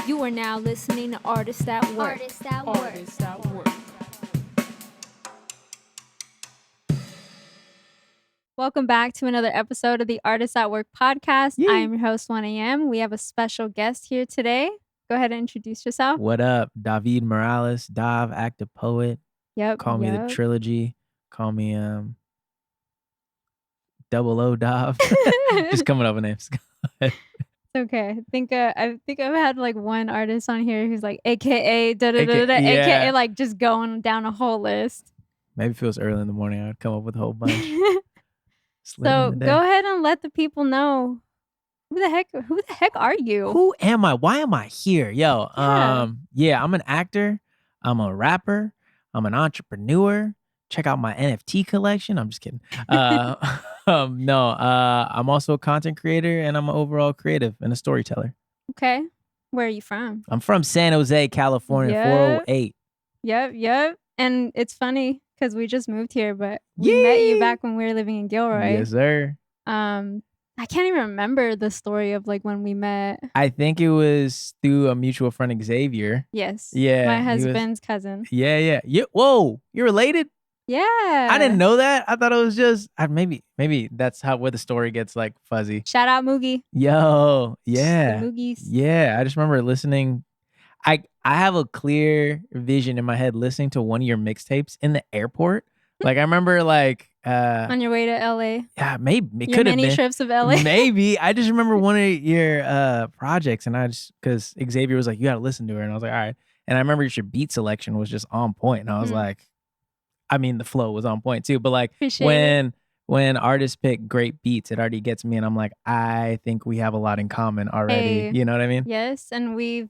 You are now listening to Artists at Work. Artists at Work. Artists at Work. Welcome back to another episode of the Artists at Work podcast. Yay. I am your host, 1am. We have a special guest here today. Go ahead and introduce yourself. What up? Davied Morales, Dav Activepoet. Yep. Call me the trilogy. Call me Double O Dav. Just coming up with names. Okay. I think I've had like one artist on here who's like AKA da da da da AKA like just going down a whole list. Maybe if it was early in the morning, I would come up with a whole bunch. So go ahead and let the people know who the heck are you? Who am I? Why am I here? Yo, Yeah. I'm an actor. I'm a rapper. I'm an entrepreneur. Check out my NFT collection. I'm just kidding. I'm also a content creator and I'm an overall creative and a storyteller. Okay. Where are you from? I'm from San Jose, California, Yep. 408. Yep. And it's funny because we just moved here, but we met you back when we were living in Gilroy. Yes, sir. I can't even remember the story of like when we met. I think it was through a mutual friend, Xavier. Yes. Yeah. My husband's cousin. Yeah. Whoa, you're related? Yeah. I didn't know that. I thought it was just maybe that's where the story gets like fuzzy. Shout out Moogie. Yo, yeah. The Moogies. Yeah, I just remember listening. I have a clear vision in my head listening to one of your mixtapes in the airport. Like I remember like on your way to LA. Yeah, maybe it Your could have many been trips of LA. Maybe. I just remember one of your projects and because Xavier was like, you gotta listen to her. And I was like, all right. And I remember your beat selection was just on point. And I was like, I mean, the flow was on point too. But like when artists pick great beats, it already gets me. And I'm like, I think we have a lot in common already. Hey. You know what I mean? Yes. And we've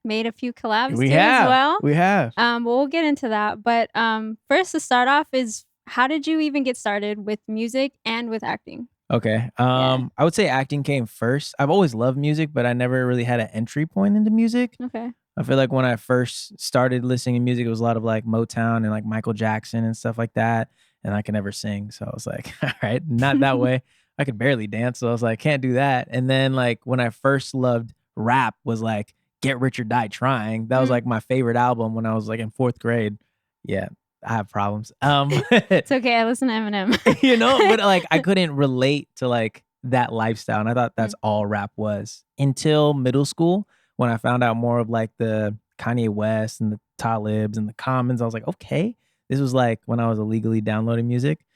made a few collabs We too have. as well. We have. We'll get into that. But first to start off is how did you even get started with music and with acting? Okay. I would say acting came first. I've always loved music, but I never really had an entry point into music. Okay. I feel like when I first started listening to music, it was a lot of like Motown and like Michael Jackson and stuff like that. And I could never sing. So I was like, all right, not that way. I could barely dance. So I was like, can't do that. And then like when I first loved rap was like Get Rich or Die Trying. That was like my favorite album when I was like in 4th grade. Yeah, I have problems. It's okay. I listen to Eminem. You know, but like I couldn't relate to like that lifestyle. And I thought that's all rap was until middle school when I found out more of like the Kanye West and the Talibs and the Commons. I was like, okay, this was like when I was illegally downloading music.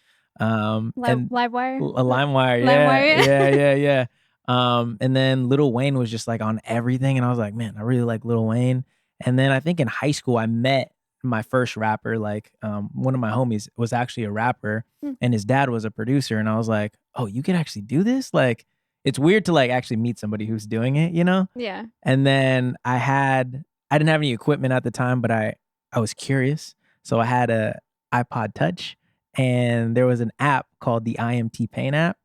LimeWire? LimeWire, yeah. And then Lil Wayne was just like on everything. And I was like, man, I really like Lil Wayne. And then I think in high school, I met my first rapper. Like one of my homies was actually a rapper and his dad was a producer. And I was like, oh, you can actually do this? Like, it's weird to like actually meet somebody who's doing it, you know? Yeah. And then I didn't have any equipment at the time, but I was curious. So I had a iPod Touch and there was an app called the IMT Paint app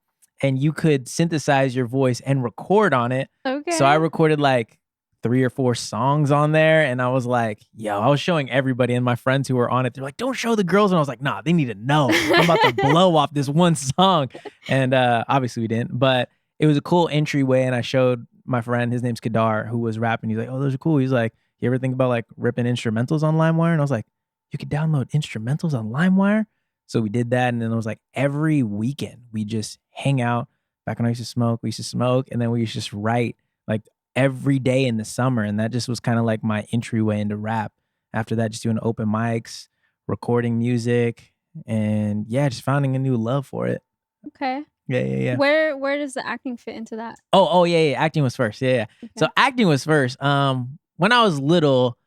and you could synthesize your voice and record on it. Okay. So I recorded like 3 or 4 songs on there and I was like, yo, I was showing everybody and my friends who were on it. They're like, don't show the girls. And I was like, nah, they need to know. I'm about to blow off this one song. And obviously we didn't, but it was a cool entryway. And I showed my friend, his name's Kadar, who was rapping. He's like, oh, those are cool. He's like, you ever think about like ripping instrumentals on LimeWire? And I was like, you could download instrumentals on LimeWire? So we did that. And then it was like every weekend we just hang out. Back when I used to smoke, we used to smoke. And then we used to just write like every day in the summer. And that just was kind of like my entryway into rap. After that, just doing open mics, recording music, and yeah, just finding a new love for it. Okay. Yeah. Where does the acting fit into that? Yeah. Acting was first. Yeah. Okay. So acting was first. When I was little,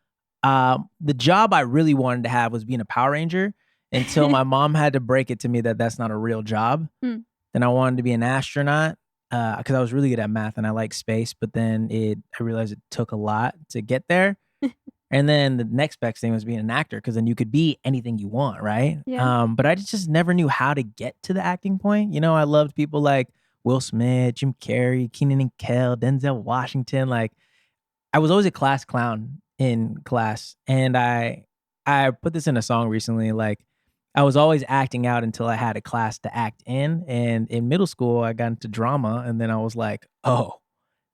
the job I really wanted to have was being a Power Ranger until my mom had to break it to me that that's not a real job. Then I wanted to be an astronaut because I was really good at math and I like space. But then I realized it took a lot to get there. And then the next best thing was being an actor because then you could be anything you want, right? Yeah. But I just never knew how to get to the acting point. You know, I loved people like Will Smith, Jim Carrey, Keenan and Kel, Denzel Washington. Like, I was always a class clown in class. And I put this in a song recently. Like, I was always acting out until I had a class to act in. And in middle school, I got into drama. And then I was like, oh,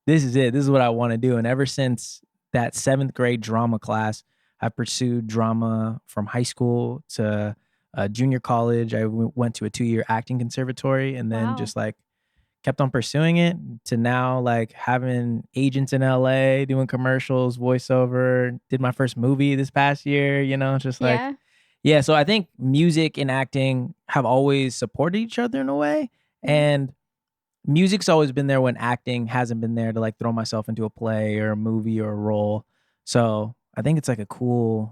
this is it. This is what I want to do. And ever since that 7th grade drama class. I pursued drama from high school to junior college. I went to a 2-year acting conservatory, and then Wow. just like kept on pursuing it to now like having agents in LA, doing commercials, voiceover, did my first movie this past year, just like, Yeah. yeah. So I think music and acting have always supported each other in a way. Yeah. And music's always been there when acting hasn't been there to like throw myself into a play or a movie or a role. So I think it's like a cool,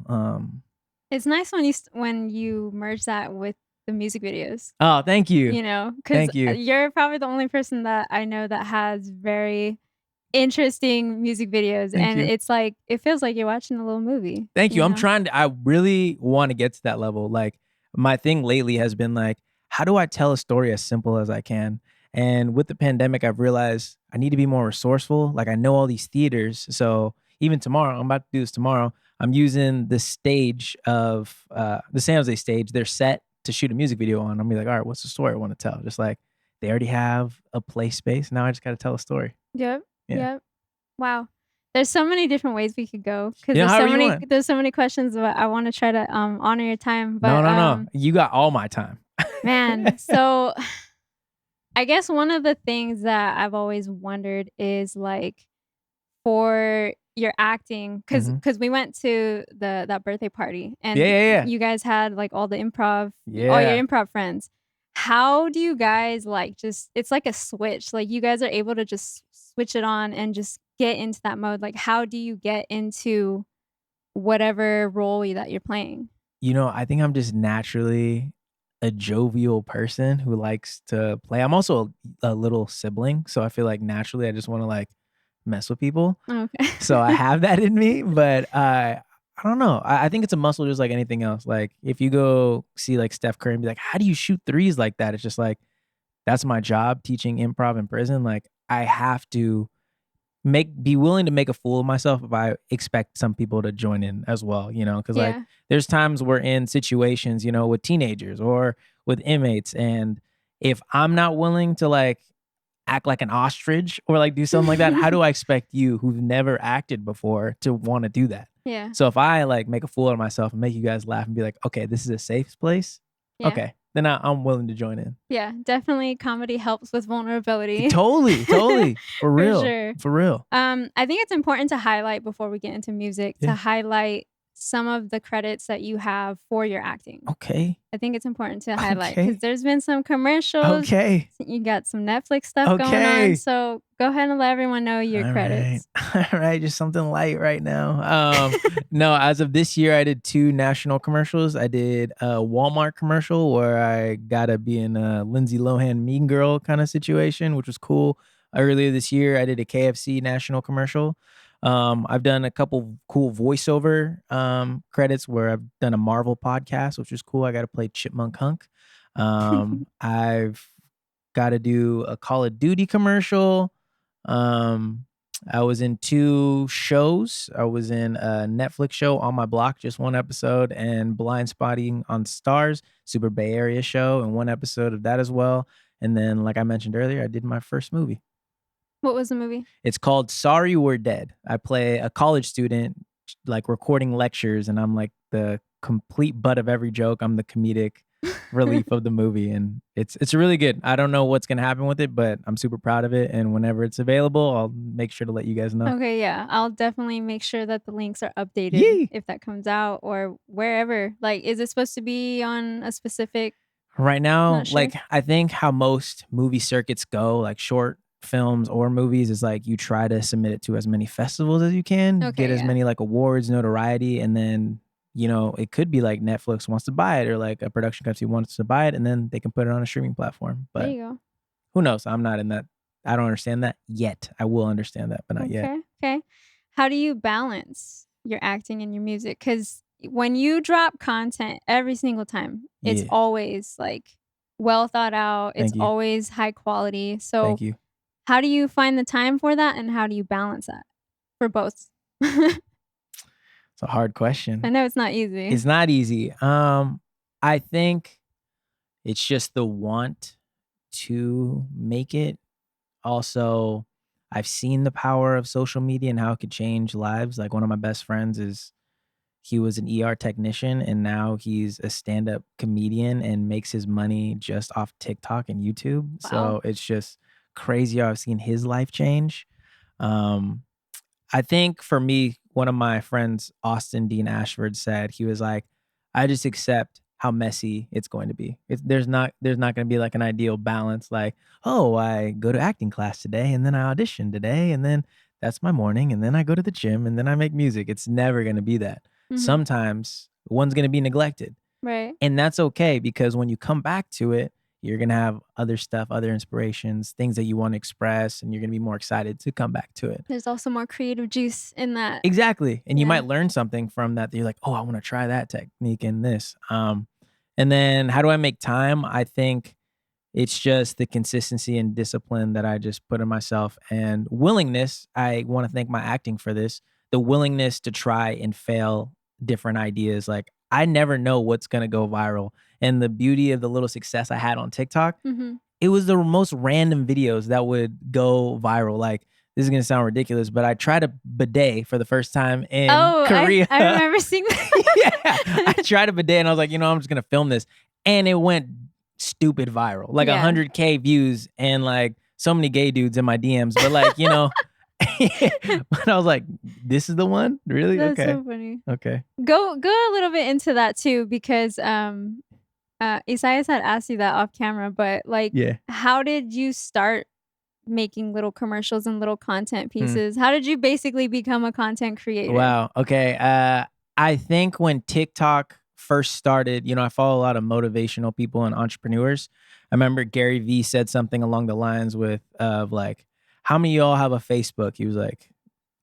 It's nice when you merge that with the music videos, oh, thank you. you know, 'cause Thank you. you're probably the only person that I know that has very interesting music videos, Thank and you. it's like it feels like you're watching a little movie, Thank you. you know? I really want to get to that level. Like, my thing lately has been like, how do I tell a story as simple as I can? And with the pandemic, I've realized I need to be more resourceful. Like, I know all these theaters. So even tomorrow, I'm about to do this tomorrow. I'm using the stage of the San Jose stage, their set to shoot a music video on. I'm be like, all right, what's the story I want to tell? Just like they already have a play space. Now I just got to tell a story. Yep, Yeah. yep. Wow. There's so many different ways we could go because However you want. there's so many questions, but I wanna try to, honor your time, No, but, no, no. You got all my time. man, so I guess one of the things that I've always wondered is, like, for your acting, Mhm. because we went to that birthday party, Yeah, and yeah, yeah. you guys had, like, all your Yeah. improv friends. How do you guys, like, just it's like a switch, like, you guys are able to just switch it on and just get into that mode, like, how do you get into whatever role that you're playing? I think I'm just naturally a jovial person who likes to play. I'm also a little sibling, so I feel like naturally I just wanna, like, mess with people. Okay. So I have that in me, but, I don't know. I think it's a muscle just like anything else. Like, if you go see, like, Steph Curry and be like, "How do you shoot threes like that?" It's just like, that's my job teaching improv in prison. Like, I have to be willing to make a fool of myself if I expect some people to join in as well, because like Yeah. there's times we're in situations, with teenagers or with inmates. And if I'm not willing to like act like an ostrich or like do something like that, how do I expect you who've never acted before to want to do that? Yeah. So if I like make a fool of myself and make you guys laugh and be like, okay, this is a safe place, Yeah. okay, then I'm willing to join in. Yeah, definitely comedy helps with vulnerability. Totally, totally. For For real. sure. For real. I think it's important to highlight before we get into music, to Yeah. highlight some of the credits that you have for your acting. Okay. I think it's important to highlight because Okay. there's been some commercials, Okay. you got some Netflix stuff going on, Okay. so go ahead and let everyone know your All right. credits. All right. Just something light right now. No, as of this year, I did 2 national commercials. I did a Walmart commercial where I got to be in a Lindsay Lohan Mean Girl kind of situation, which was cool. Earlier this year, I did a KFC national commercial. I've done a couple cool voiceover credits where I've done a Marvel podcast, which was cool. I got to play Chipmunk Hunk. I've got to do a Call of Duty commercial. Um, I was in 2 shows. I was in a Netflix show, On My Block, just 1 episode, and Blind Spotting on Stars, Super Bay Area show, and 1 episode of that as well. And then, like I mentioned earlier, I did my first movie. What was the movie? It's called Sorry We're Dead. I play a college student, like recording lectures, and I'm like the complete butt of every joke. I'm the comedic relief of the movie, and it's really good. I don't know what's gonna happen with it, but I'm super proud of it. And whenever it's available, I'll make sure to let you guys know. Okay, yeah, I'll definitely make sure that the links are updated Yee! if that comes out or wherever. Like, is it supposed to be on a specific Right now, not sure? like I think how most movie circuits go, like short films or movies, is like you try to submit it to as many festivals as you can, get Okay, as yeah. many like awards, notoriety, and then it could be like Netflix wants to buy it or like a production company wants to buy it, and then they can put it on a streaming platform. There But you go. who knows? I'm not in that. I don't understand that yet. I will understand that, but not yet. Okay, okay. How do you balance your acting and your music? Because when you drop content every single time, it's Yeah. always, like, well thought out, it's Thank you. always high quality. So, Thank you. how do you find the time for that, and how do you balance that for both? I It's a hard question. know it's not easy. It's not easy. I think it's just the want to make it. Also, I've seen the power of social media and how it could change lives. Like one of my best friends he was an ER technician and now he's a stand-up comedian and makes his money just off TikTok and YouTube. Wow. So it's just crazy how I've seen his life change. Um, I think for me, one of my friends, Austin Dean Ashford, said he was like, "I just accept how messy it's going to be. There's not going to be like an ideal balance. Like, oh, I go to acting class today, and then I audition today, and then that's my morning, and then I go to the gym, and then I make music. It's never going to be that. Mhm. Sometimes one's going to be neglected, Right. and that's okay because when you come back to it, you're gonna have other stuff, other inspirations, things that you want to express, and you're gonna be more excited to come back to it. There's also more creative juice in that. Exactly. And you Yeah. might learn something from that you're like, oh, I want to try that technique in this. And then how do I make time? I think it's just the consistency and discipline that I just put in myself and willingness. I want to thank my acting for this. The willingness to try and fail different ideas. Like I never know what's gonna go viral. And the beauty of the little success I had on TikTok, Mhm. it was the most random videos that would go viral. Like, this is gonna sound ridiculous, but I tried a bidet for the first time in Oh, I Korea. I remember seeing Yeah, I that. tried a bidet and I was like, I'm just gonna film this, and it went stupid viral, like Yeah. 100K views and like so many gay dudes in my DMs. But like, but I was like, this is the one, really? That's Okay, so funny. okay, Go a little bit into that too because, Isaias had asked you that off camera, but, like, yeah. how did you start making little commercials and little content Hmm. pieces? How did you basically become a content creator? Wow. Okay. I think when TikTok first started, I follow a lot of motivational people and entrepreneurs. I remember Gary Vee said something along the lines of like, how many of y'all have a Facebook? He was like,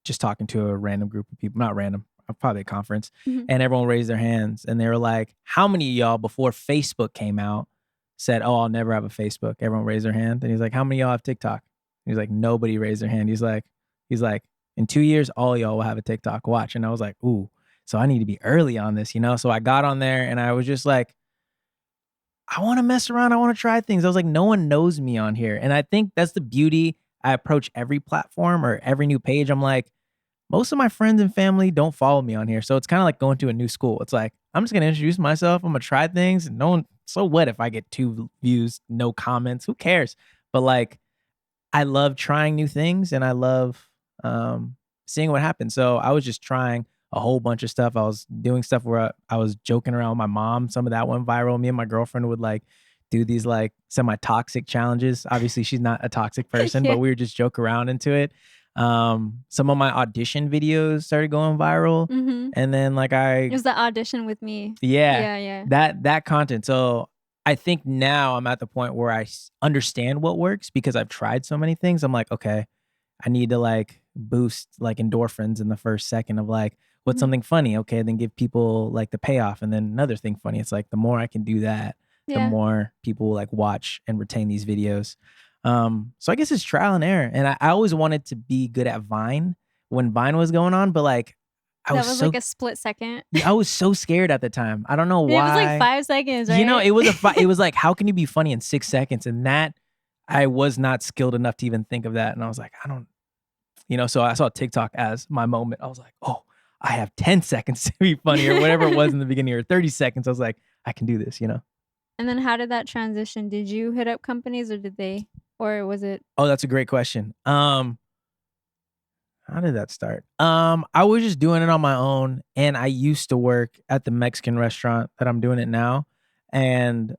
just talking to a random group of people, not random, probably a conference, Mhm. and everyone raised their hands and they were like, how many of y'all before Facebook came out said, oh, I'll never have a Facebook? Everyone raised their hand. And he's like, how many of y'all have TikTok? He's like, nobody raised their hand. He's like, in 2 years, all y'all will have a TikTok. Watch. And I was like, ooh, so I need to be early on this. So I got on there and I was just like, I want to mess around. I want to try things. I was like, no one knows me on here. And I think that's the beauty. I approach every platform or every new page. I'm like, most of my friends and family don't follow me on here. So it's kind of like going to a new school. It's like, I'm just going to introduce myself. I'm going to try things. And no one, so what if I get 2 views, no comments? Who cares? But like, I love trying new things and I love seeing what happens. So I was just trying a whole bunch of stuff. I was doing stuff where I was joking around with my mom. Some of that went viral. Me and my girlfriend would like do these like semi-toxic challenges. Obviously, she's not a toxic person, Yeah. but we would just joke around into it. Some of my audition videos started going viral. Mhm. And then like It was the audition with me. yeah, Yeah, yeah. that content. So I think now I'm at the point where I understand what works because I've tried so many things. I'm like, okay, I need to like boost like endorphins in the first second of like, what's Mhm. something funny? Okay, then give people like the payoff and then another thing funny. It's like the more I can do that, the Yeah. more people will like watch and retain these videos. So I guess it's trial and error. And I always wanted to be good at Vine when Vine was going on, but like I That was was like so a split second. yeah, I was so scared at the time. I don't know It was like why. 5 seconds, right? It was like, how can you be funny in 6 seconds? And that I was not skilled enough to even think of that. And I was like, I don't, so I saw TikTok as my moment. I was like, oh, I have 10 seconds to be funny or whatever it was in the beginning or 30 seconds. I was like, I can do this. And then how did that transition? Did you hit up companies or did they or was it Oh, that's a great question. How did that start? I was just doing it on my own, and I used to work at the Mexican restaurant that I'm doing it now. And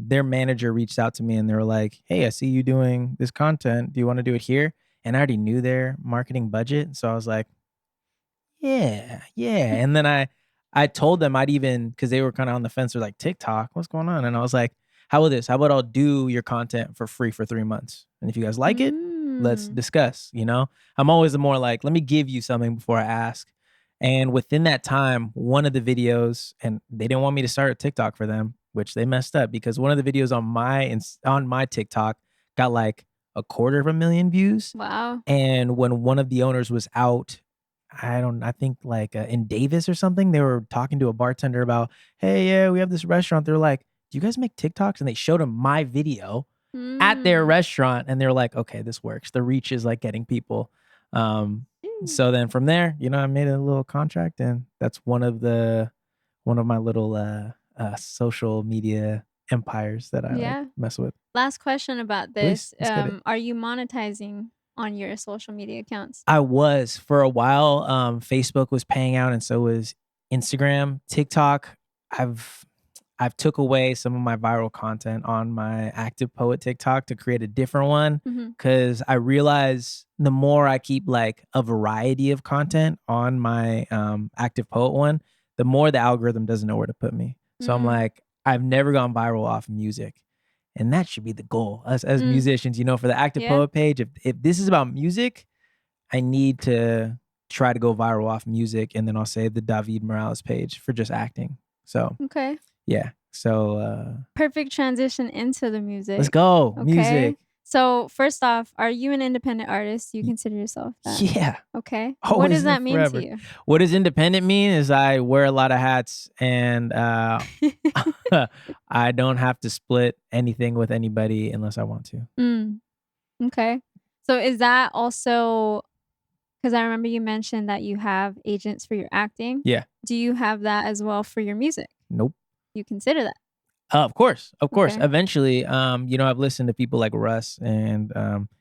their manager reached out to me, and they were like, "Hey, I see you doing this content. Do you want to do it here?" And I already knew their marketing budget, so I was like, "Yeah, yeah." And then I told them I'd even because they were kind of on the fence. They're like, "TikTok, what's going on?" And I was like, "How about this? How about I'll do your content for free for 3 months, and if you guys like it, let's Mm. discuss." I'm always the more like, let me give you something before I ask. And within that time, one of the videos, and they didn't want me to start a TikTok for them, which they messed up because one of the videos on my TikTok got like 250,000 views. Wow. And when one of the owners was out, I think like in Davis or something, they were talking to a bartender about, hey, yeah, we have this restaurant. They're like, do you guys make TikToks? And they showed him my video. at their Mm. restaurant, and they're like, okay, this works. The reach is like getting people. Um, Mm. so then from there, I made a little contract, and that's one of my little social media empires that I like Yeah. mess with. Last question about Please, this. let's get it. Are you monetizing on your social media accounts? I was for a while. Facebook was paying out, and so was Instagram, TikTok. I've I've took away some of my viral content on my Active Poet TikTok to create a different one Mhm. because I realize the more I keep like a variety of content on my Active Poet one, the more the algorithm doesn't know where to put me. So I'm Mm. like, I've never gone viral off music. And that should be the goal. As Mm. musicians, for the Active Yeah. Poet page, if this is about music, I need to try to go viral off music, and then I'll save the Davied Morales page for just acting. So Okay. yeah. So Perfect transition into the let's music. go. Okay. Music. So, first off, are you an independent artist? Do you Y- consider yourself that? Yeah. Okay. What does Always and that mean to forever. you? What does independent mean is I wear a lot of hats, and I don't have to split anything with anybody unless I want to. Mm, okay. So, is that also because I remember you mentioned that you have agents for your acting. Yeah. Do you have that as well for your music? Nope. You consider that? Of course, of course. Okay. Eventually, I've listened to people like Russ and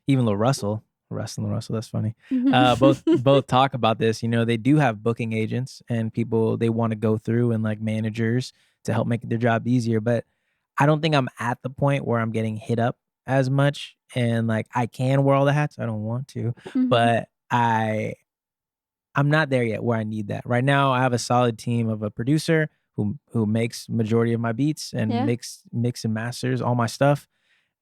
even Lil Russell. Russ and Lil Russell, that's funny. Both talk about this. They do have booking agents and people they want to go through and like managers to help make their job easier. But I don't think I'm at the point where I'm getting hit up as much and like I can wear all the hats. I don't want to, Mhm. but I'm not there yet where I need that. Right now, I have a solid team of a producer who makes majority of my beats and Yeah. makes mix and masters all my stuff.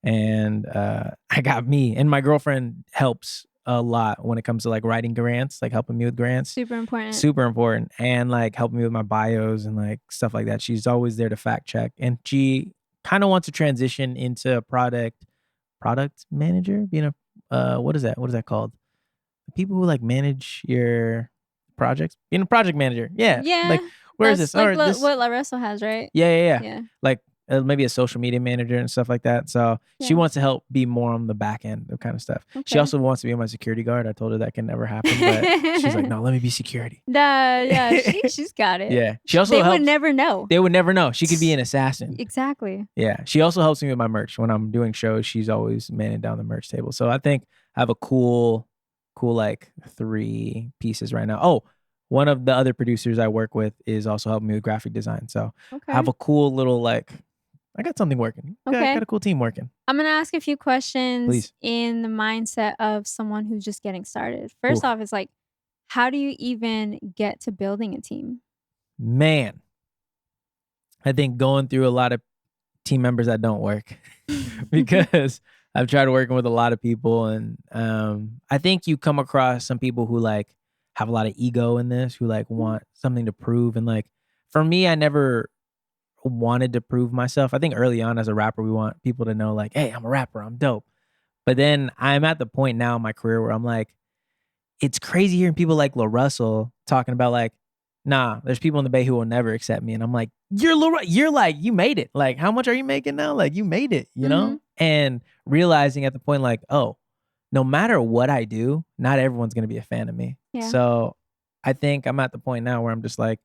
And I got me and my girlfriend helps a lot when it comes to like writing grants, like helping me with grants. Super important. Super important. And like helping me with my bios and like stuff like that. She's always there to fact check. And she kind of wants to transition into a product manager, being a what is that? What is that called? The people who like manage your projects, being a project manager. Yeah. Like, Yeah. where is That's this? like Or this. what La Russell has, right? Yeah, yeah, yeah. Yeah. Like maybe a social media manager and stuff like that. So she Yeah. wants to help be more on the back end of kind of stuff. She Okay. also wants to be my security guard. I told her that can never happen, but she's like, no, let me be security. Nah, yeah, she's got it. Yeah. She also They would helps. never know. They would never know. She could be an assassin. Exactly. Yeah. She also helps me with my merch. When I'm doing shows, she's always manning down the merch table. So I think I have a cool like 3 pieces right now. Oh, one of the other producers I work with is also helping me with graphic design. So I Okay. have a cool little like I got something working. Got Okay. a cool team working. I'm gonna ask a few questions Please. in the mindset of someone who's just getting started. First Oof. off, it's like, how do you even get to building a team? Man, I think going through a lot of team members that don't work because I've tried working with a lot of people, and I think you come across some people who like have a lot of ego in this, who like want something to prove. And like for me, I never wanted to prove myself. I think early on as a rapper, we want people to know like, hey, I'm a rapper, I'm dope. But then I'm at the point now in my career where I'm like, it's crazy hearing people like Lil Russell talking about like, nah, there's people in the Bay who will never accept me. And I'm like, you're like, you made it. Like, how much are you making now? Like, you made it, Mhm. And realizing at the point, like, oh, no matter what I do, not everyone's gonna be a fan of me. Yeah. So I think I'm at the point now where I'm just like,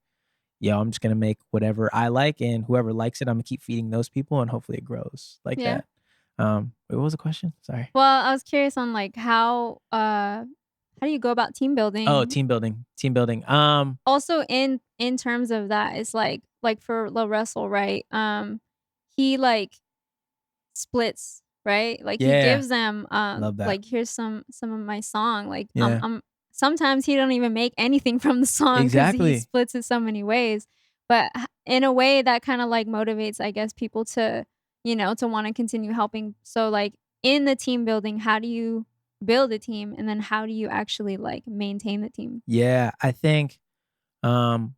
yo, I'm just gonna make whatever I like, and whoever likes it, I'm gonna keep feeding those people, and hopefully it grows like Yeah. that. What was the question? Sorry. Well, I was curious on like how do you go about team Oh, building? team building, team building. Also in terms of that, it's like for Lil Russell, right? He like splits, right? Like he Yeah, gives them love that. like here's some of my song. Like Yeah, sometimes he don't even make anything from the song because he exactly. splits it so many ways. But in a way that kind of like motivates, I guess, people to, to want to continue helping. So like in the team building, how do you build a team and then how do you actually like maintain the team? Yeah, I think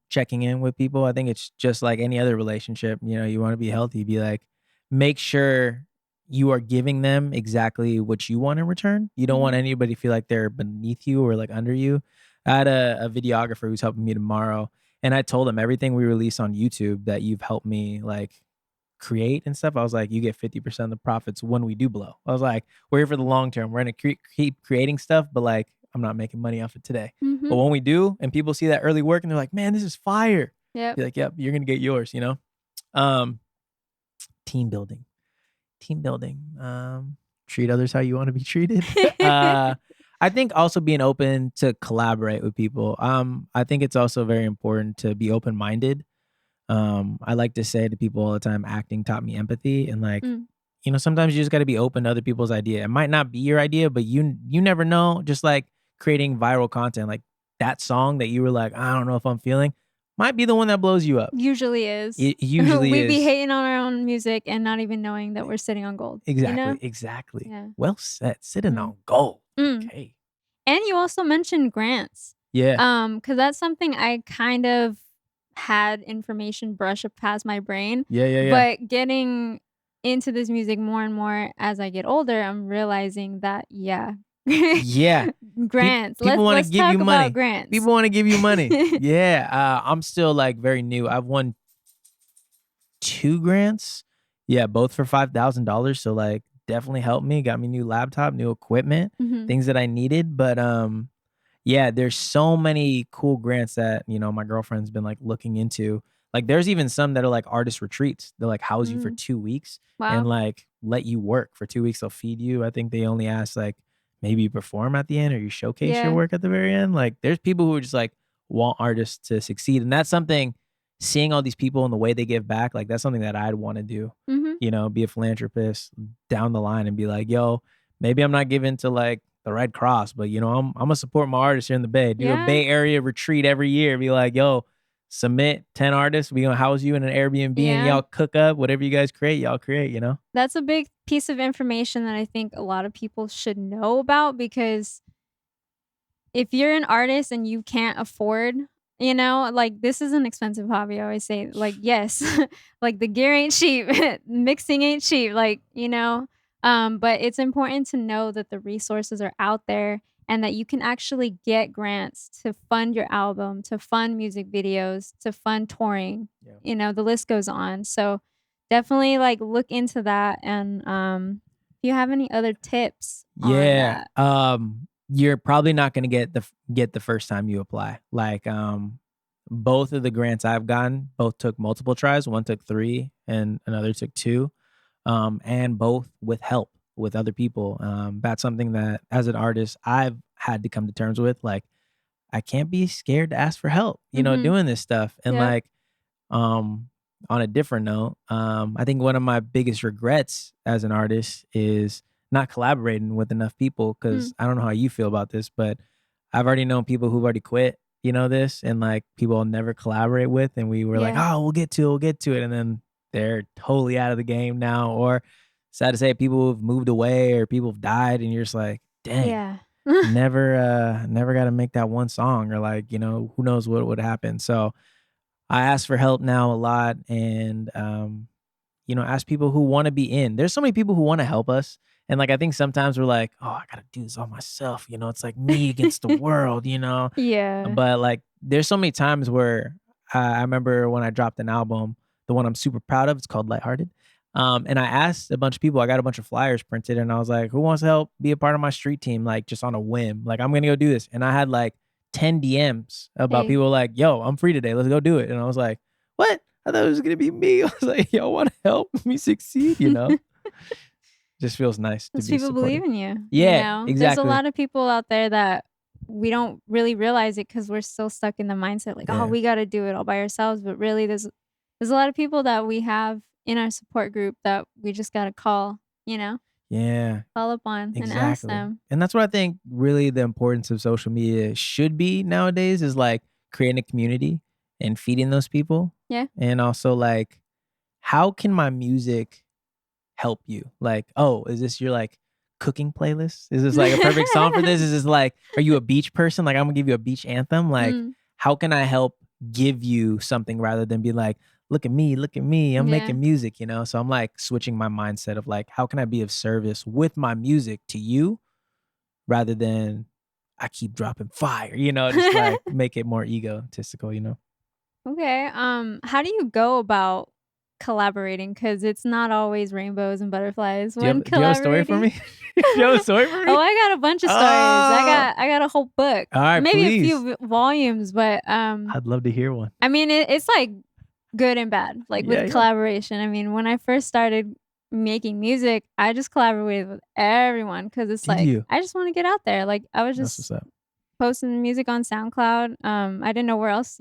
checking in with people. I think it's just like any other relationship. You want to be healthy. Be like, make sure you are giving them exactly what you want in return. You don't want Mhm. anybody to feel like they're beneath you or like under you. I had a videographer who's helping me tomorrow, and I told him everything we release on YouTube that you've helped me like create and stuff, I was like, you get 50% of the profits when we do blow. I was like, we're here for the long term. We're gonna keep creating stuff, but like I'm not making money off it today. But Mhm. when we do, and people see that early work, and they're like, man, this is fire. Yep. You're like, yep, you're gonna get yours. Um, team building, team building. Treat others how you want to be treated. I think also being open to collaborate with people. I think it's also very important to be open minded. I like to say to people all the time, acting taught me empathy, and like, Mm. sometimes you just got to be open to other people's idea. It might not be your idea, but you never know. Just like creating viral content, like that song that you were like, I don't know if I'm feeling, might be the one that blows you up. Usually is. It usually We be is. hating on our own music and not even knowing that we're sitting on gold, you know? Exactly, exactly. Yeah. Well said. Sitting Mm. on gold. Mm. Okay. And you also mentioned grants. Yeah. Because that's something I kind of had information brush up past my brain, Yeah, yeah, yeah. but getting into this music more and more as I get older, I'm realizing that, yeah. Yeah. Grants. People want to Let's give you talk about money. grants. People want to give you money. Yeah. I'm still like very new. I've won 2 grants. Yeah, both for $5,000. So like definitely helped me. Got me new laptop, new equipment, Mhm. things that I needed. But yeah, there's so many cool grants that, my girlfriend's been like looking into. Like there's even some that are like artist retreats. They'll like house you for Mm. 2 weeks and Wow. like let you work for 2 weeks. They'll feed you. I think they only ask like maybe you perform at the end or you showcase your Yeah. work at the very end. Like there's people who are just like want artists to succeed. And that's something, seeing all these people and the way they give back, like that's something that I'd want to do, Mhm. be a philanthropist down the line and be like, yo, maybe I'm not giving to like the Red Cross, but I'm gonna support my artists here in the Bay. Do a Yeah. Bay Area retreat every year. Be like, yo, submit 10 artists. We gonna house you in an Airbnb and Yeah. y'all cook up whatever you guys create. Y'all create. That's a big piece of information that I think a lot of people should know about because if you're an artist and you can't afford, like this is an expensive hobby. I always say, like, yes, like the gear ain't cheap, mixing ain't cheap, like, but it's important to know that the resources are out there and that you can actually get grants to fund your album, to fund music videos, to fund touring. Yeah. The list goes on. So definitely like look into that and if you have any other tips on Yeah. that. You're probably not gonna get the first time you apply. Like, both of the grants I've gotten, both took multiple tries. One took 3 and another took 2. And both with help with other people. That's something that as an artist I've had to come to terms with. Like, I can't be scared to ask for help, Mhm. doing this stuff. And Yep. like, on a different note, I think one of my biggest regrets as an artist is not collaborating with enough people. Mm. Cause I don't know how you feel about this, but I've already known people who've already quit, this, and like people I'll never collaborate with. And we were like, Yeah. oh, we'll get to it. And then they're totally out of the game now. Or sad to say, people who've moved away or people have died. And you're just like, dang, Yeah. never got to make that one song, or like, who knows what would happen. So I ask for help now a lot, and ask people who want to be in. There's so many people who want to help us. And like I think sometimes we're like, oh, I gotta do this all myself. It's like me against the world. Yeah. But like there's so many times where I remember when I dropped an album, the one I'm super proud of, it's called Lighthearted. And I asked a bunch of people, I got a bunch of flyers printed, and I was like, who wants to help be a part of my street team? Like just on a whim. Like I'm gonna go do this. And I had like 10 DMs about Hey. people like, yo, I'm free today. Let's go do it. And I was like, what? I thought it was gonna be me. I was like, y'all want to help me succeed? Just feels nice to 'Cause be people supported. believe in you, Yeah, There's a exactly. lot of people out there that we don't really realize it because 'cause we're still stuck in the mindset like, "Oh, Yeah. we gotta do it all by ourselves," but really there's a lot of people that we have in our support group that we just gotta call, Yeah, call up on and ask exactly. them. And that's what I think really the importance of social media should be nowadays, is like creating a community and feeding those people. Yeah. And also like, how can my music help you? Like, oh, is this your like cooking playlist? Is this like a perfect song for this? Is this like, are you a beach person? Like, I'm gonna give you a beach anthem. Like, Mm, how can I help give you something rather than be like, look at me, I'm yeah. making music. So I'm like switching my mindset of like, how can I be of service with my music to you rather than I keep dropping fire, just like make it more egotistical. Okay, how do you go about collaborating because it's not always rainbows and butterflies when Do you have a story for collaborating. me? Do you have a story for Oh, me? I got a bunch of stories. Oh, I got a whole book, all right, maybe a please. few volumes, but I'd love to hear one. I mean, it's like good and bad, like Yeah, with yeah. collaboration. I mean, when I first started making music, I just collaborated with everyone because it's Did like you? I just want to get out there. Like I was That's what's just up. posting music on SoundCloud. I didn't know where else,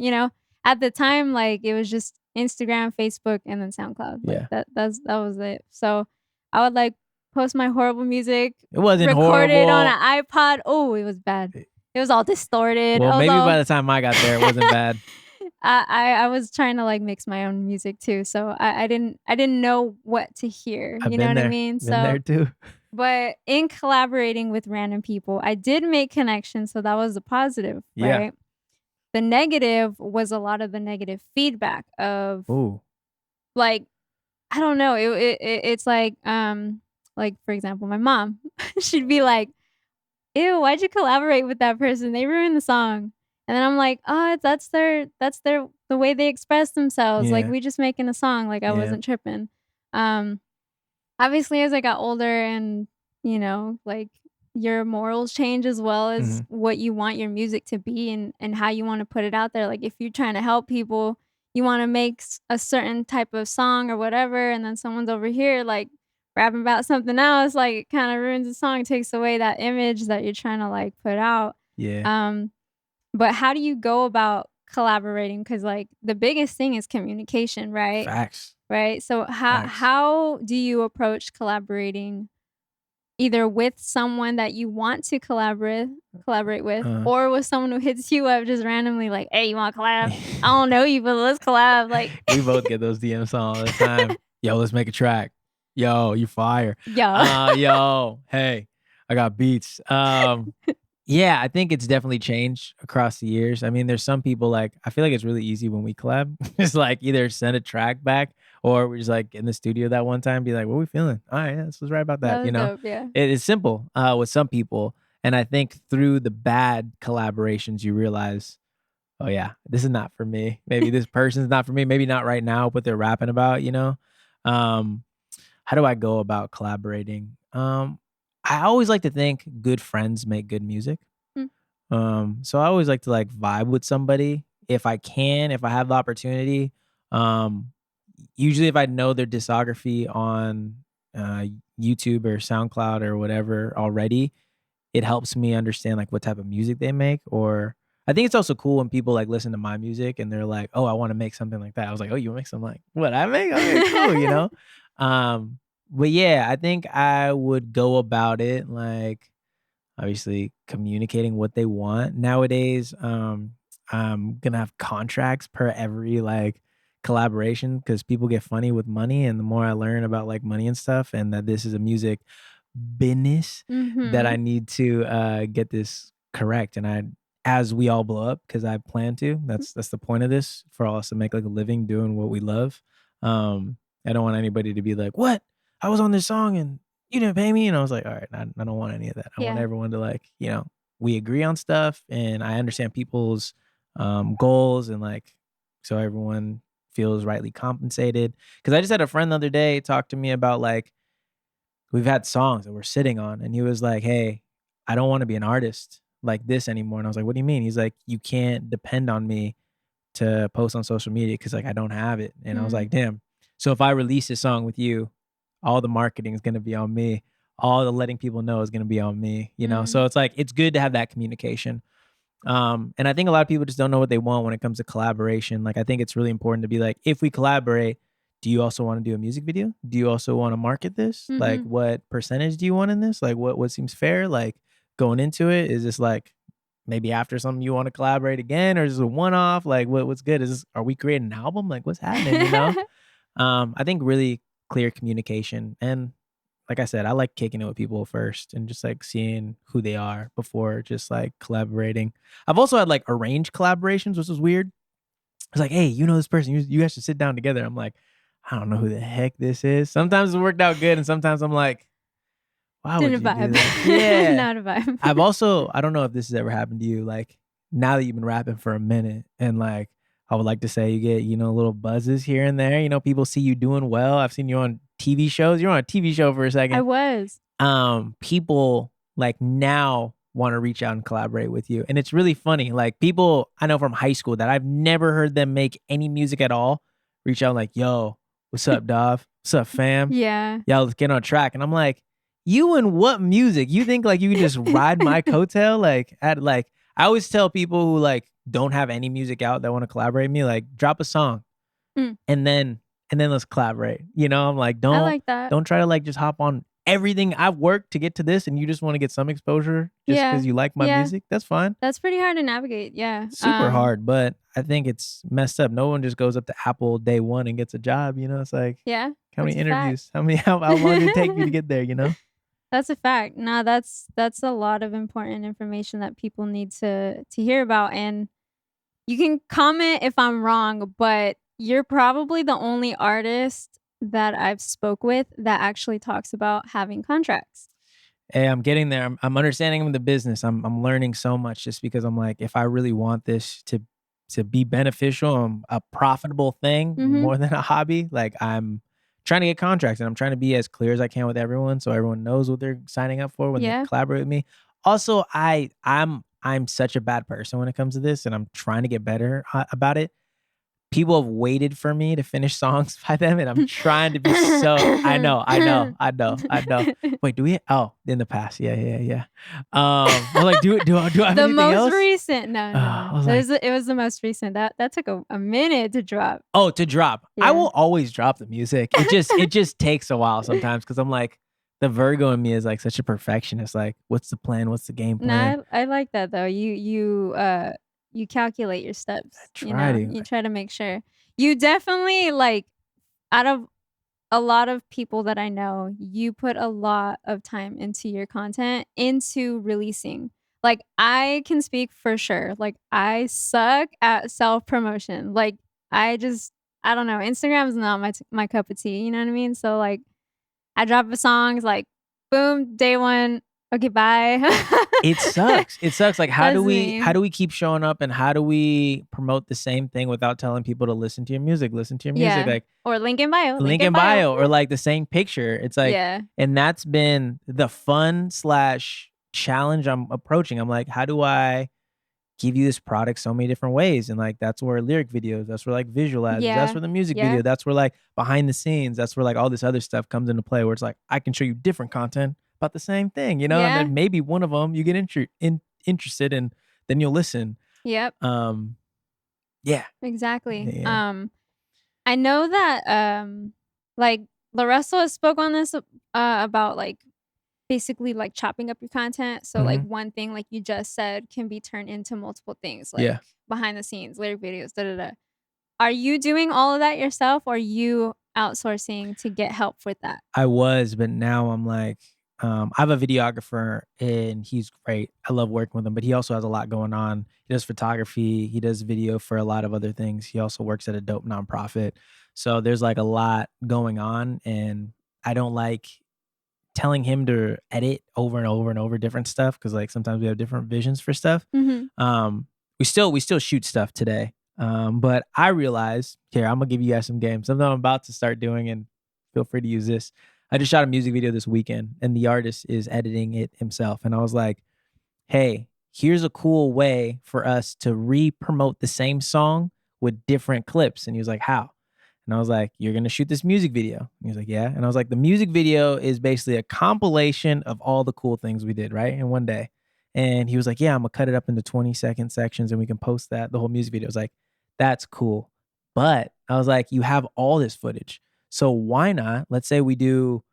At the time, like it was just Instagram, Facebook, and then SoundCloud. Like Yeah. that was it. So I would like post my horrible music, It wasn't record it on an horrible. iPod. Oh, it was bad. It was all distorted. Well, I was maybe all by the time I got there, it wasn't bad. I was trying to like mix my own music too. So I didn't know what to hear. I've You know been what I there. mean? Been there So too. but in collaborating with random people, I did make connections, so that was a positive, Yeah. right? The negative was a lot of the negative feedback of Ooh. like, I don't know, it's like for example, my mom, she'd be like, "Ew, why'd you collaborate with that person? They ruined the song." And then I'm like, "Oh, that's their the way they express themselves. Like Yeah. we just making a song, like I Yeah. wasn't tripping." Um Obviously, as I got older and, like, your morals change as well as Mhm. what you want your music to be and how you wanna put it out there, like, if you're trying to help people, you wanna make a certain type of song or whatever, and then someone's over here, like, rapping about something else, like, it kinda ruins the song, takes away that image that you're trying to, like, put out. Yeah. Um, but how do you go about collaborating? Because like, the biggest thing is communication, right? Facts. Right? So Facts. how do you approach collaborating either with someone that you want to collaborate with Uh, or with someone who hits you up just randomly like, "Hey, you wanna collab? I don't know you, but let's collab." Like we both get those DMs all the time. Yo, let's make a track. Yo, you fire. Yeah. Yo, hey, I got beats. Yeah, I think it's definitely changed across the years. I mean, there's some people like I feel like it's really easy when we collab. It's like either send a track back or we're just like in the studio that one time, be like, "What are we feeling? All right, yeah, let's write about That that." was dope, yeah. It is simple with some people, and I think through the bad collaborations, you realize, oh yeah, this is not for me. Maybe this person's not for me. Maybe not right now. What they're rapping about. Um, how do I go about collaborating? I always like to think good friends make good music. Mm, So I always like to like vibe with somebody if I can, if I have the opportunity. Um, Usually if I know their discography on uh, YouTube or SoundCloud or whatever already, it helps me understand like what type of music they make. Or I think it's also cool when people like listen to my music and they're like, "Oh, I want to make something like that." I was like, "Oh, you make something like what I make? Okay, cool." Um, but yeah, I think I would go about it like obviously communicating what they want. Nowadays, I'm gonna have contracts per every like collaboration because people get funny with money. And the more I learn about like money and stuff, and that this is a music business, that I mhm. need to get this correct. And as we all blow up, because I plan to, that's the point of this for us to make like a living doing what we love. I don't want anybody to be like, "What? I was on this song and you didn't pay me." And I was like, all right, I don't want any of that. I want Yeah. everyone to like, we agree on stuff and I understand people's goals and like, so everyone feels rightly compensated. Cause I just had a friend the other day talk to me about like, we've had songs that we're sitting on and he was like, "Hey, I don't want to be an artist like this anymore." And I was like, "What do you mean?" He's like, "You can't depend on me to post on social media because like I don't have it." And I was Mm, like, damn. So if I release a song with you, all the marketing is gonna be on me. All the letting people know is gonna be on me. mm, So it's like it's good to have that communication. And I think a lot of people just don't know what they want when it comes to collaboration. Like I think it's really important to be like, if we collaborate, do you also want to do a music video? Do you also want to market this? Like mhm. what percentage do you want in this? Like what seems fair? Like going into it, is this like maybe after something you want to collaborate again, or is this a one off? Like what's good? Are we creating an album? Like what's happening? I think really clear communication. And like I said, I like kicking it with people first and just like seeing who they are before just like collaborating. I've also had like arranged collaborations, which is weird. It's like, "Hey, you know this person, you guys should sit down together." I'm like, I don't know who the heck this is. Sometimes it worked out good, and sometimes I'm like, why would Didn't you do vibe. that? Yeah. Not a vibe. I don't know if this has ever happened to you, like now that you've been rapping for a minute and like I would like to say you get, little buzzes here and there. People see you doing well. I've seen you on TV shows. You're on a TV show for a I second. was. People like now want to reach out and collaborate with you. And it's really funny. Like people I know from high school that I've never heard them make any music at all reach out like, yo, what's up, Dav? What's up, fam? Yeah. Yeah, let's get on track. And I'm like, you and what music? You think like you can just ride my coattail? I always tell people who like don't have any music out that want to collaborate with me, like drop a song Mm, and then let's collaborate. I'm like, I don't like that. don't try to like just hop on everything. I've worked to get to this and you just want to get some exposure just Yeah. because you like my Yeah. music. That's fine. That's pretty hard to navigate. Yeah. Super hard, but I think it's messed up. No one just goes up to Apple day one and gets a job. It's like Yeah. how many That's a fact. interviews? How long did it take you to get there, That's a fact. No, that's a lot of important information that people need to hear about. And you can comment if I'm wrong, but you're probably the only artist that I've spoke with that actually talks about having contracts. Hey, I'm getting there. I'm understanding the business. I'm learning so much just because I'm like, if I really want this to be beneficial, a profitable thing Mhm. more than a hobby, like I'm trying to get contracts and I'm trying to be as clear as I can with everyone so everyone knows what they're signing up for when they Yeah. collaborate with me. Also, I'm such a bad person when it comes to this and I'm trying to get better about it. People have waited for me to finish songs by them, and I'm trying to be so I know. Wait, do we in the past. Yeah. I'm like, do I have The anything most else? recent. No, no, I no. was like, It was the most recent. That took a minute to drop. oh, to drop. I Yeah. will always drop the music. It just takes a while sometimes because I'm like, the Virgo in me is like such a perfectionist. Like, what's the plan? What's the game plan? No, I like that though. You calculate your steps, Try to. You try to make sure. You definitely like out of a lot of people that I know, you put a lot of time into your content, into releasing. Like I can speak for sure. Like I suck at self-promotion. Like I don't know, Instagram is not my cup of tea, you know what I mean? So like I drop a song, it's like boom, day 1, okay, bye. It sucks. It sucks. Like, That's me. how do we keep showing up and how do we promote the same thing without telling people to listen to your music? Listen to your music. Yeah. Like Or link in bio, link in bio or like the same picture. It's like, Yeah. and that's been the fun slash challenge I'm approaching. I'm like, how do I give you this product so many different ways? And like, that's where lyric videos, that's where like visual ads, that's Yeah. where the music Yeah. video, that's where like behind the scenes, that's where like all this other stuff comes into play where it's like, I can show you different content about the same thing, and Yeah. then maybe one of them you get interested and then you'll listen. Yep. Yeah. Exactly. Yeah. I know that like Larissa has spoke on this about like basically like chopping up your content. So like Mhm. one thing like you just said can be turned into multiple things, like Yeah. behind the scenes, lyric videos, da da da. Are you doing all of that yourself or are you outsourcing to get help with that? I was, but now I'm like, I have a videographer and he's great. I love working with him, but he also has a lot going on. He does photography, he does video for a lot of other things. He also works at a dope nonprofit. So there's like a lot going on and I don't like telling him to edit over and over and over different stuff because like sometimes we have different visions for stuff. Mhm. We still shoot stuff today. But I realized here, I'm gonna give you guys some games. Something I'm about to start doing, and feel free to use this. I just shot a music video this weekend, and the artist is editing it himself. And I was like, hey, here's a cool way for us to re-promote the same song with different clips. And he was like, how? And I was like, you're going to shoot this music video. And he was like, yeah. And I was like, the music video is basically a compilation of all the cool things we did, right? In one day. And he was like, yeah, I'm going to cut it up into 20-second sections and we can post that, the whole music video. I was like, that's cool. But I was like, you have all this footage. So why not? Let's say we do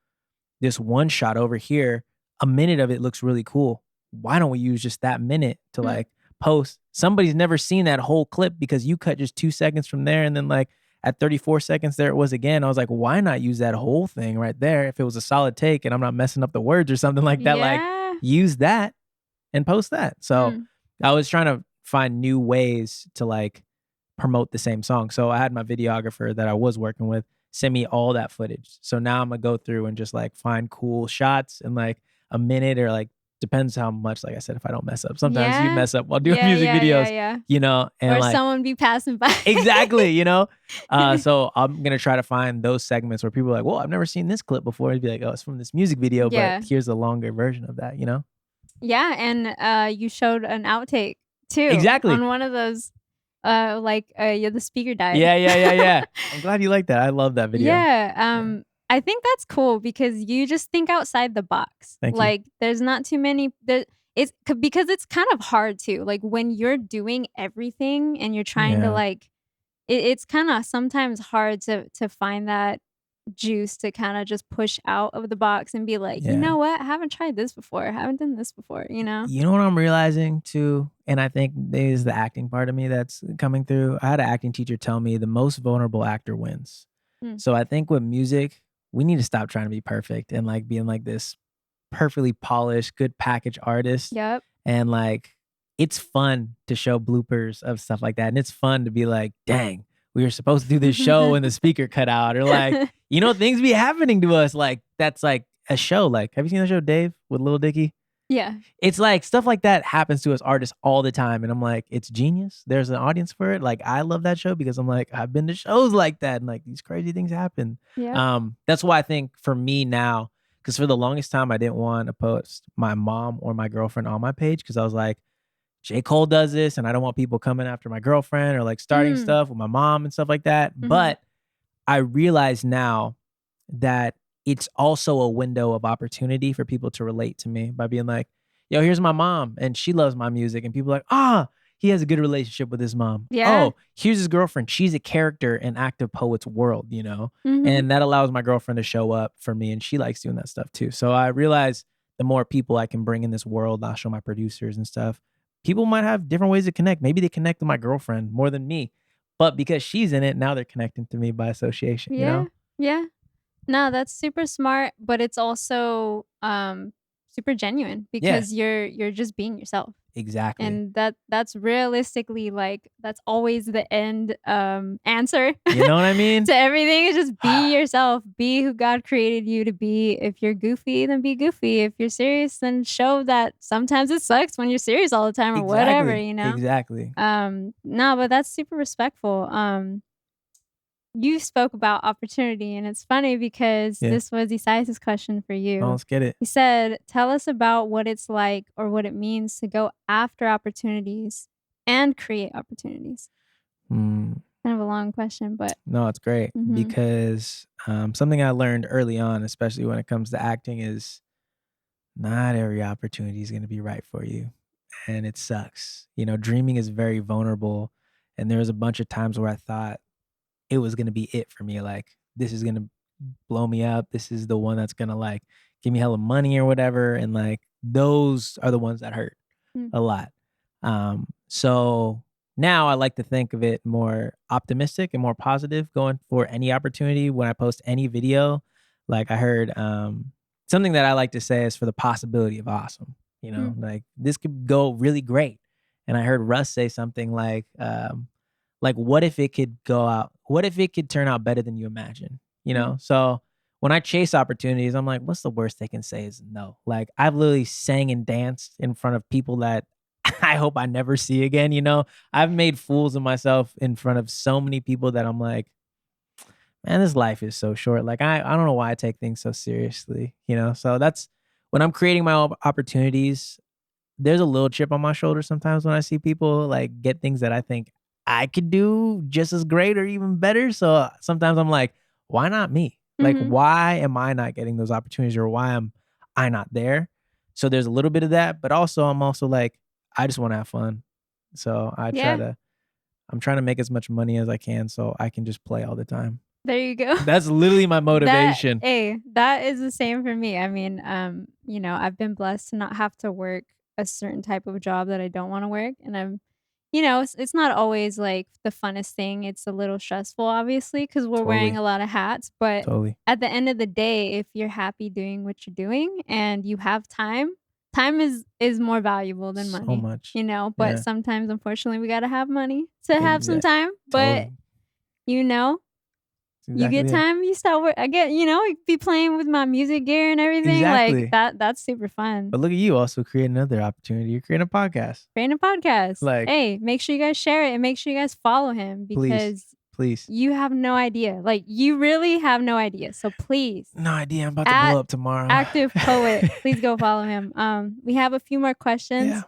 this one shot over here. A minute of it looks really cool. Why don't we use just that minute to like post? Somebody's never seen that whole clip because you cut just 2 seconds from there and then like at 34 seconds, there it was again. I was like, why not use that whole thing right there? If it was a solid take and I'm not messing up the words or something like that, like Yeah. use that and post that. So Mm. I was trying to find new ways to like promote the same song. So I had my videographer that I was working with send me all that footage. So now I'm gonna go through and just like find cool shots in like a minute or like depends how much, like I said, if I don't mess up. Sometimes you Yeah. mess up while doing Yeah, music yeah, yeah, videos, yeah. and Or like someone be passing by. exactly, so I'm gonna try to find those segments where people are like, "Well, I've never seen this clip before." It'd be like, "Oh, it's from this music video, but Yeah. here's a longer version of that," Yeah, and you showed an outtake too Exactly. on one of those, yeah, the speaker died. Yeah, yeah, yeah, yeah. I'm glad you like that. I love that video. Yeah, Yeah. I think that's cool because you just think outside the box. Thank you. Like, there's not too many because it's kind of hard to, like, when you're doing everything and you're trying to, Yeah. like it's kinda sometimes hard to find that juice to kinda just push out of the box and be like, "You Yeah. know what? I haven't tried this before. I haven't done this before," you know? You know what I'm realizing too, and I think maybe it's the acting part of me that's coming through. I had an acting teacher tell me the most vulnerable actor wins. Mm. So I think with music, we need to stop trying to be perfect and like being like this perfectly polished, good package artist. Yep. And like it's fun to show bloopers of stuff like that. And it's fun to be like, dang, we were supposed to do this show and the speaker cut out. Or like, things be happening to us. Like that's like a show. Like, have you seen the show Dave with Lil Dicky? Yeah. It's like stuff like that happens to us artists all the time. And I'm like, it's genius. There's an audience for it. Like, I love that show because I'm like, I've been to shows like that and like these crazy things happen. Yep. That's why I think for me now, because for the longest time, I didn't want to post my mom or my girlfriend on my page because I was like, J. Cole does this and I don't want people coming after my girlfriend or like starting Mm. stuff with my mom and stuff like that. Mhm. But I realize now that it's also a window of opportunity for people to relate to me by being like, yo, here's my mom and she loves my music. And people are like, he has a good relationship with his mom. Yeah. Oh, here's his girlfriend. She's a character in Activepoet's world, Mhm. And that allows my girlfriend to show up for me and she likes doing that stuff too. So I realize the more people I can bring in this world, I'll show my producers and stuff. People might have different ways to connect. Maybe they connect to my girlfriend more than me. But because she's in it, now they're connecting to me by association, Yeah. Yeah. No, that's super smart, but it's also, super genuine Yeah, because you're just being yourself. exactly. And that's realistically, like, that's always the end, answer You know what I mean? to everything is just be yourself, be who God created you to be. If you're goofy, then be goofy. If you're serious, then show that sometimes it sucks when you're serious all the time or whatever, Exactly, you know? exactly. No, but that's super respectful. You spoke about opportunity, and it's funny because Yeah. this was Isaiah's question for Oh, you. let's get it. He said, "Tell us about what it's like or what it means to go after opportunities and create opportunities." Mm, Kind of a long question, but no, it's great mhm. because something I learned early on, especially when it comes to acting, is not every opportunity is going to be right for you. And it sucks. Dreaming is very vulnerable. And there was a bunch of times where I thought it was going to be it for me. Like, this is going to blow me up. This is the one that's going to like give me hella money or whatever. And like, those are the ones that hurt Mm. a lot. So now I like to think of it more optimistic and more positive going for any opportunity when I post any video. Like I heard something that I like to say is for the possibility of awesome, Mm. like this could go really great. And I heard Russ say something like what if it could go out? What if it could turn out better than you imagine? Mm. So when I chase opportunities, I'm like, what's the worst they can say is no. Like I've literally sang and danced in front of people that I hope I never see again. I've made fools of myself in front of so many people that I'm like, man, this life is so short. Like I don't know why I take things so seriously, So that's when I'm creating my own opportunities, there's a little chip on my shoulder sometimes when I see people like get things that I think I could do just as great or even better. So sometimes I'm like, why not me? Like, Mhm. why am I not getting those opportunities or why am I not there? So there's a little bit of that, but also I'm also like, I just want to have fun. So Yeah. I'm trying to make as much money as I can so I can just play all the time. There you go. That's literally my motivation. That is the same for me. I mean, I've been blessed to not have to work a certain type of job that I don't wanna work, and it's not always, like, the funnest thing. It's a little stressful, obviously, because 'cause we're wearing Totally. a lot of hats, but Totally. at the end of the day, if you're happy doing what you're doing and you have time, time is more valuable than So money, much. but Yeah. sometimes, unfortunately, we gotta have money to have some Exactly. time, but, Totally. you know You exactly get it. time, you start work I get be playing with my music gear and everything, like, Exactly. that's super fun. But look at you also creating another opportunity. You're creating a podcast. Creating a podcast. Like, Hey, make sure you guys share it and make sure you guys follow him please, because please. you have no idea. Like, you really have no idea. So please, No idea. I'm about to at blow up tomorrow. Active Poet, please go follow him. We have a few more Yeah. questions.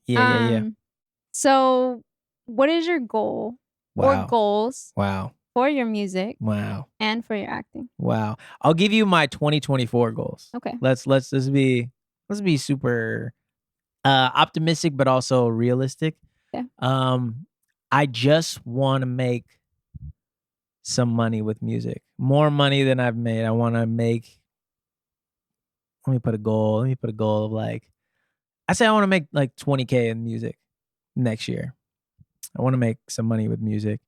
Yeah. So what is your goal or Wow. goals Wow. for your music Wow. and for your acting? Wow. I'll give you my 2024 goals. Okay. Let's be super optimistic but also realistic. Okay. I just want to make some money with music. More money than I've made. I want to make let me put a goal. Let me put a goal of like I say I want to make like 20K in music next year. I want to make some money with music.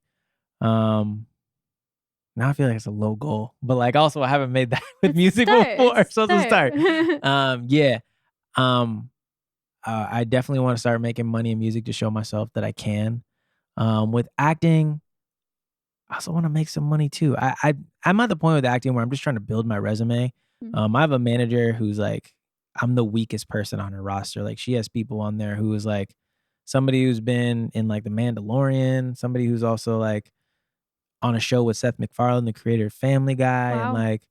Now I feel like it's a low goal, but like also I haven't made that with It's music start. before, It's so it's a start. start. Yeah. Um, I definitely want to start making money in music to show myself that I can. With acting, I also want to make some money too. I'm at the point with acting where I'm just trying to build my resume. Mm. I have a manager who's like, I'm the weakest person on her roster. Like she has people on there who is like somebody who's been in like The Mandalorian, somebody who's also like on a show with Seth MacFarlane, the creator of Family Guy, and Wow. like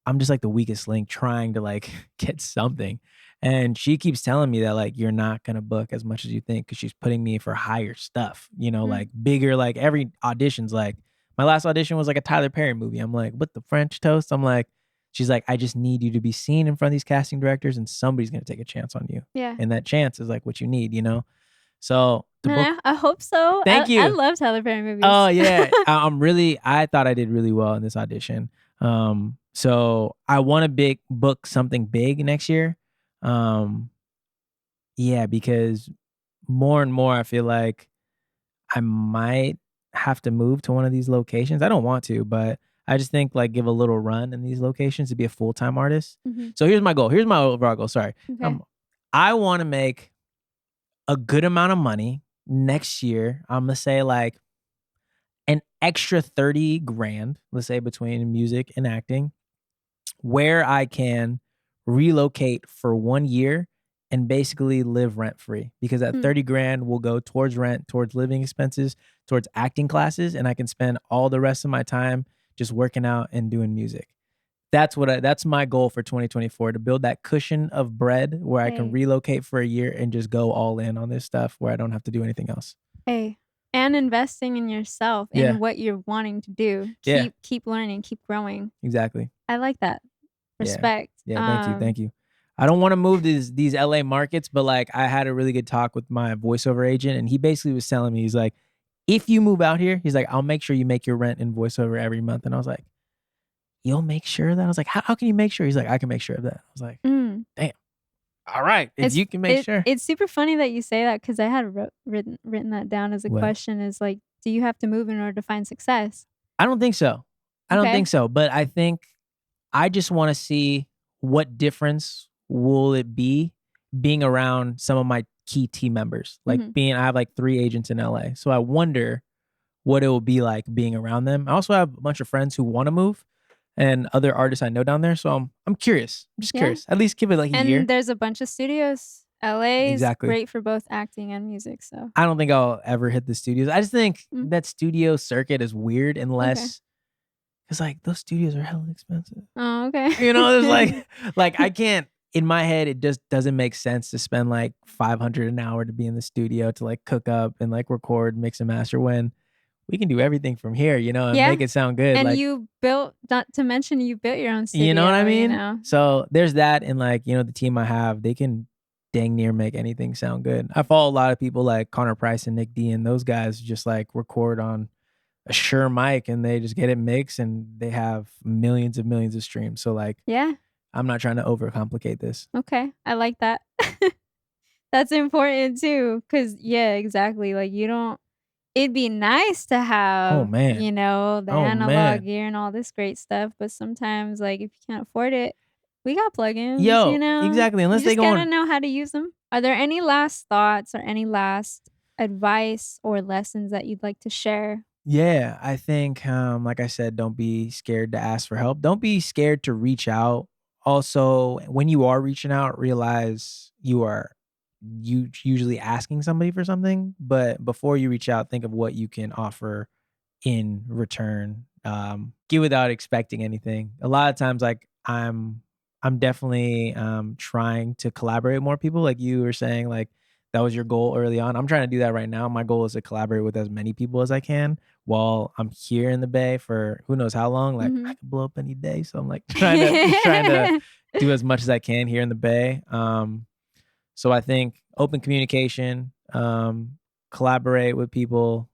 I'm just like the weakest link trying to like get something. And she keeps telling me that like you're not gonna book as much as you think because she's putting me for higher stuff, Mm. like bigger, like every audition's like my last audition was like a Tyler Perry movie. I'm like, what the French toast? I'm like, she's like, I just need you to be seen in front of these casting directors and somebody's gonna take a chance on you. Yeah. And that chance is like what you need. So to book Man, I hope so. thank I you. love Tyler Perry movies. Oh yeah. I thought I did really well in this audition. So I want to book something big next year. Um, yeah, because more and more I feel like I might have to move to one of these locations. I don't want to, but I just think like give a little run in these locations to be a full-time artist. Mhm. So here's my goal. Here's my overall goal. Sorry. Okay. I want to make a good amount of money next year. I'm gonna say like an extra 30 grand, let's say between music and acting, where I can relocate for 1 year and basically live rent free because that Mm. 30 grand will go towards rent, towards living expenses, towards acting classes, and I can spend all the rest of my time just working out and doing music. That's my goal for 2024 to build that cushion of bread where I can Hey. relocate for a year and just go all in on this stuff where I don't have to do anything else. Hey. And investing in yourself, Yeah. in what you're wanting to do. Yeah. Keep learning, keep growing. Exactly. I like that. Yeah. Respect. Yeah, thank you. I don't want to move these LA markets, but like I had a really good talk with my voiceover agent and he basically was telling me, he's like, if you move out here, he's like, I'll make sure you make your rent in voiceover every month. And I was like, you'll make sure of that? I was like, how can you make sure? He's like, I can make sure of that. I was like, Mm. damn. All right. If you can make sure. It's super funny that you say that because I had written that down as a What? question is like, do you have to move in order to find success? I don't think so. I don't Okay. think so. But I think I just want to see what difference will it be being around some of my key team members. Like Mhm. I have like 3 agents in LA. So I wonder what it will be like being around them. I also have a bunch of friends who want to move and other artists I know down there. So I'm curious. I'm just Yeah. curious. At least give it like a year. And there's a bunch of studios. LA is Exactly. great for both acting and music, so. I don't think I'll ever hit the studios. I just think Mm. that studio circuit is weird Okay. unless because like those studios are hella expensive. Oh, okay. There's like I can't in my head it just doesn't make sense to spend like $500 an hour to be in the studio to like cook up and like record, mix and master when we can do everything from here, and Yeah. make it sound good. And Like you built not to mention you built your own studio, you know what I mean? you know? So there's that and like, the team I have, they can dang near make anything sound good. I follow a lot of people like Connor Price and Nick D and those guys just like record on a Shure mic and they just get it mixed and they have millions and millions of streams. So like Yeah. I'm not trying to overcomplicate this. Okay. I like that. That's important too, cause yeah, exactly. Like you don't it'd be nice to Oh have, man. the Oh analog man. gear and all this great stuff, but sometimes, like, if you can't afford it, we got plugins, Yo, exactly. You Unless they just gotta going know how to use them. Are there any last thoughts or any last advice or lessons that you'd like to share Yeah, I think, like I said, don't be scared to ask for help. Don't be scared to reach out. Also, when you are reaching out, realize you usually asking somebody for something, but before you reach out, think of what you can offer in return. Give without expecting anything. A lot of times, like I'm definitely trying to collaborate with more people. Like you were saying, like that was your goal early on. I'm trying to do that right now. My goal is to collaborate with as many people as I can while I'm here in the Bay for who knows how long. Like I Mhm. could blow up any day. So I'm like trying to do as much as I can here in the Bay. So I think open communication, collaborate with people,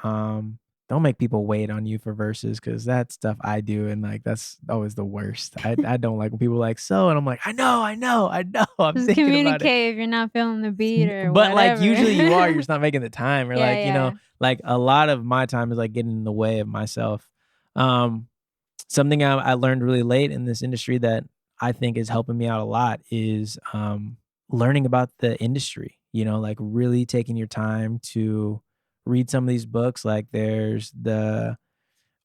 um, don't make people wait on you for verses because that's stuff I do and like that's always the worst. I don't like when people are like so and I'm like, I know, I'm Just thinking about it. communicate if you're not feeling the beat or But like whatever. usually you are, you're just not making the time or Yeah, like, yeah. like a lot of my time is like getting in the way of myself. Um, Something I learned really late in this industry that I think is helping me out a lot is learning about the industry, like really taking your time to read some of these books. Like there's the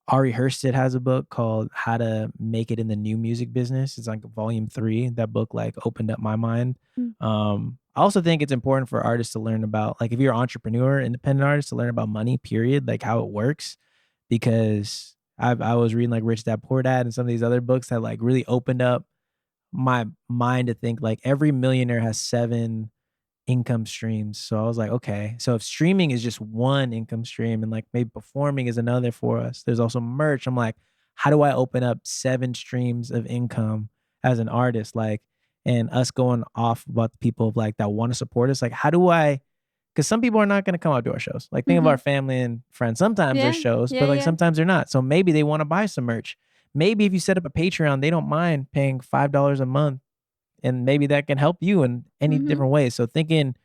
Ari Hursted has a book called How to Make It in the New Music Business. It's like volume 3. That book like opened up my mind. Mm, I also think it's important for artists to learn about like if you're an entrepreneur, independent artist, to learn about money, period, like how it works. Because I was reading like Rich Dad Poor Dad and some of these other books that like really opened up my mind to think like every millionaire has 7 income streams. So I was like, okay, so if streaming is just one income stream and like maybe performing is another for us, there's also merch. I'm like, how do I open up 7 streams of income as an artist? Like, and us going off about the people of like that want to support us. Like, how do I? Because some people are not going to come out to our shows. Like, think of our mhm. family and friends. Sometimes there's Yeah, shows, yeah, but like yeah. sometimes they're not. So maybe they want to buy some merch. Maybe if you set up a Patreon, they don't mind paying $5 a month, and maybe that can help you in any Mhm. different ways. So thinking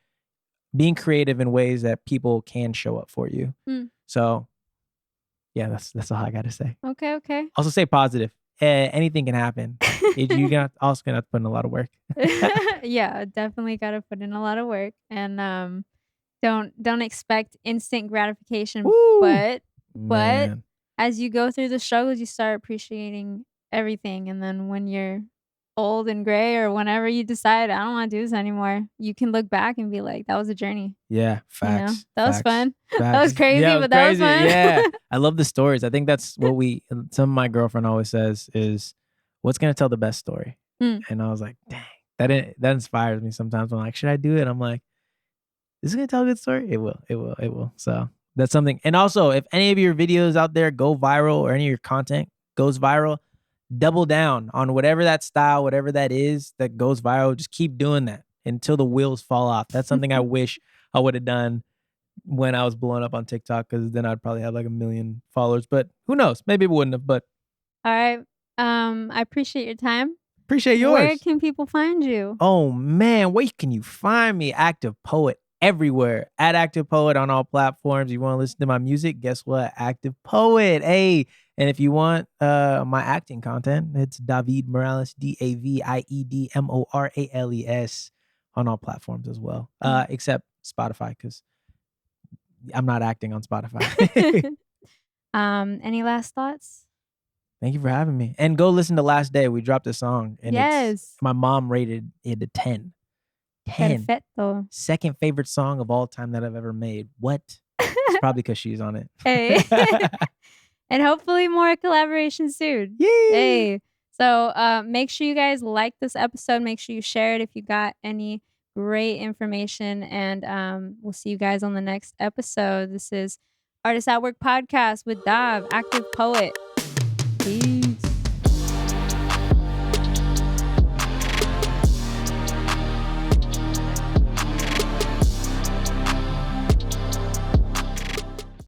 being creative in ways that people can show up for you. Mm. So yeah, that's all I gotta say. Okay, okay. Also stay positive. Anything can happen. You got also gonna have to put in a lot of work. Yeah, definitely gotta put in a lot of work and, don't expect instant gratification, Woo! but Man. as you go through the struggles, you start appreciating everything, and then when you're old and gray or whenever you decide, "I don't wanna do this anymore," you can look back and be like, "That was a journey," Yeah, you know? facts, "That was facts, fun. That was facts. Yeah, crazy, it was but that was crazy. fun." Yeah. I love the stories. I think that's what we some of my girlfriend always says is, "What's gonna tell the best story?" Mm. And I was like, "Dang." That inspires me sometimes. I'm like, "Should I do it?" I'm like, "Is it gonna tell a good story?" It will, it will, it will. So, that's something and also, if any of your videos out there go viral or any of your content goes viral, double down on whatever that style, whatever that is that goes viral, just keep doing that until the wheels fall off. That's something I wish I would have done when I was blowing up on TikTok because then I'd probably have like 1 million followers. But who knows? Maybe it wouldn't have. But Alright, I appreciate your time. appreciate Where yours. can people find you? Oh man, where can you find me? Active Poet everywhere. At Active Poet on all platforms. You want to listen to my music? Guess what? Active Poet. Hey. And if you want my acting content, it's Davied Morales, DAVIED MORALES on all platforms as well. Mm. Except Spotify, because I'm not acting on Spotify. Any last thoughts? Thank you for having me. And go listen to Last Day. We dropped a song and it's Yes. my mom rated it a 10. 10. Perfetto. Second favorite song of all time that I've ever made. What? It's probably because she's on it. Hey. And hopefully more collaboration soon. Yeah. Hey. So, make sure you guys like this episode. Make sure you share it if you got any great information, and, we'll see you guys on the next episode. This is Artist at Work Podcast with Dav, Active Poet. Peace.